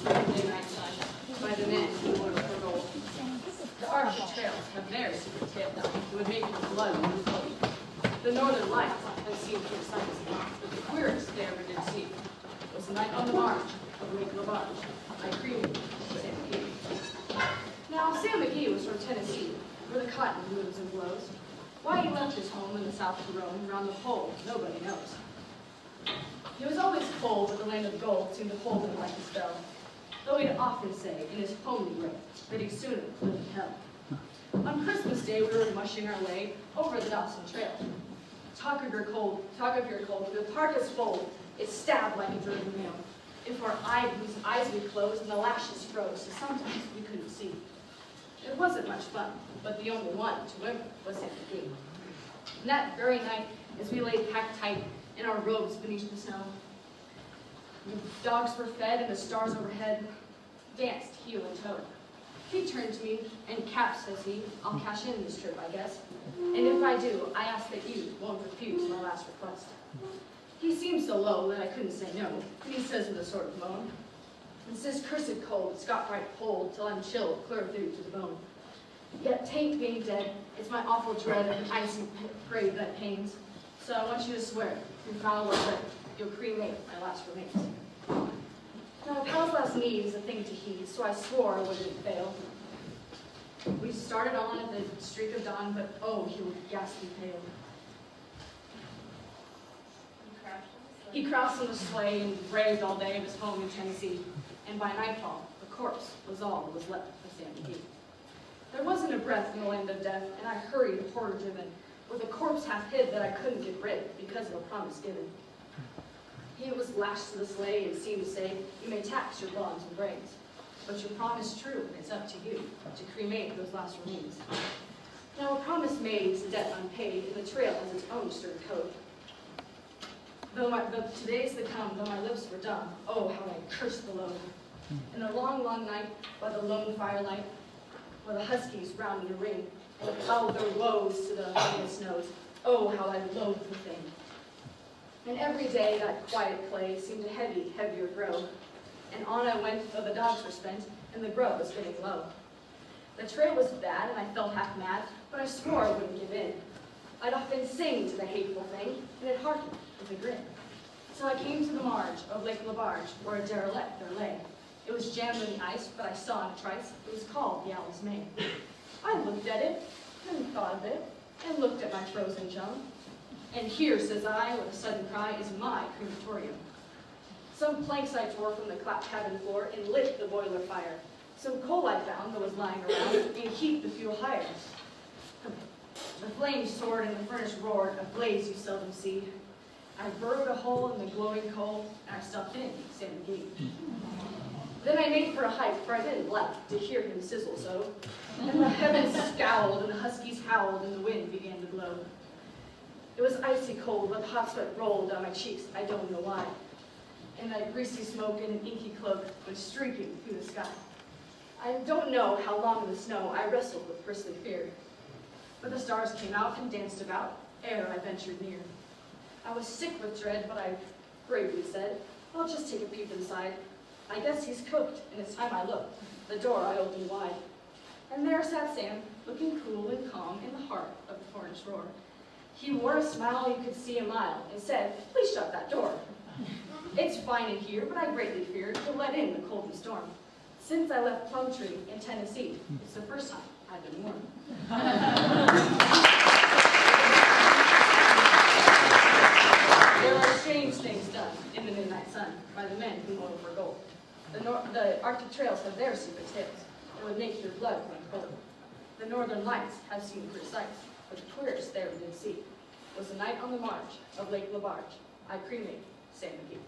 Midnight Sun, by the men who loyal for gold. The Arctic trails have their secret tale that would make your blood run cold. The northern lights have seen through sights, but the queerest they ever did see was the night on the march of Lake LaBarge. I created Sam McGee. Now, Sam McGee was from Tennessee, where the cotton moves and blows. Why he left his home in the south to roam around the pole, nobody knows. He was always cold, but the land of gold seemed to hold him like a spell, though he'd often say, in his homely way, that he'd sooner live in hell. On Christmas Day, we were mushing our way over the Dawson Trail. Talk of your cold, the parka's fold, it stabbed like a driven nail. If our eyes we closed and the lashes froze, so sometimes we couldn't see. It wasn't much fun, but the only one to whimper was Sam McGee. And that very night, as we lay packed tight in our robes beneath the snow, the dogs were fed and the stars overhead danced heel and toe. He turned to me, and Cap, says he, I'll cash in this trip, I guess. And if I do, I ask that you won't refuse my last request. He seemed so low that I couldn't say no, and he says with a sort of moan, "It's this cursed cold, it's got right cold, till I'm chilled clear through to the bone. Yet tain't being dead, it's my awful dread of an icy grave that pains. So I want you to swear, through foul or good, you'll cremate my last remains." Now, a pal's last need is a thing to heed, so I swore I wouldn't fail. We started on at the streak of dawn, but oh, he was ghastly pale. He crossed in the sleigh and raved all day of his home in Tennessee, and by nightfall, the corpse was all that was left of Sam McGee. There wasn't a breath in the land of death, and I hurried, horror-driven, with a corpse half hid that I couldn't get rid because of a promise given. He was lashed to the sleigh and seemed to say, "You may tax your bonds and brains, but your promise true, and it's up to you to cremate those last remains." Now, a promise made is a debt unpaid, and the trail has its own stern code. Though the days that come, though my lips were dumb, oh, how I cursed the load. In the long, long night, by the lone firelight, where the huskies round in a ring, and howled their woes to the heaviest snows, oh, how I loathed the thing. And every day that quiet play seemed to heavier grow, and on I went, though the dogs were spent, and the grub was getting low. The trail was bad, and I felt half mad, but I swore I wouldn't give in. I'd often sing to the hateful thing, and it hearkened with a grin. So I came to the marge of Lake LaBarge, where a derelict there lay. It was jammed in the ice, but I saw in a trice, it was called the Owl's Main. I looked at it, and thought of it, and looked at my frozen chum. And here, says I, with a sudden cry, is my crematorium. Some planks I tore from the cabin floor and lit the boiler fire. Some coal I found that was lying around and heaped the fuel higher. The flames soared and the furnace roared, a blaze you seldom see. I burrowed a hole in the glowing coal, and I stuffed in Sam McGee. Then I made for a hike, for I didn't like to hear him sizzle so. And the heavens scowled, and the huskies howled, and the wind began to blow. It was icy cold, but the hot sweat rolled down my cheeks, I don't know why. And that greasy smoke and an inky cloak went streaking through the sky. I don't know how long in the snow I wrestled with bristly fear. But the stars came out and danced about, ere I ventured near. I was sick with dread, but I bravely said, "I'll just take a peep inside. I guess he's cooked," and it's time I looked. The door I opened wide. And there sat Sam, looking cool and calm in the heart of the furnace roar. He wore a smile you could see a mile, and said, "Please shut that door. It's fine in here, but I greatly fear to let in the cold and storm. Since I left Plumtree in Tennessee, it's the first time I've been warm." There are strange things done in the midnight sun by the men who moil for gold. The Arctic trails have their secret tales that would make your blood run cold. The northern lights have seen queer sights, but the queerest they ever did see was the night on the marge of Lake LaBarge. I cremate Sam McGee.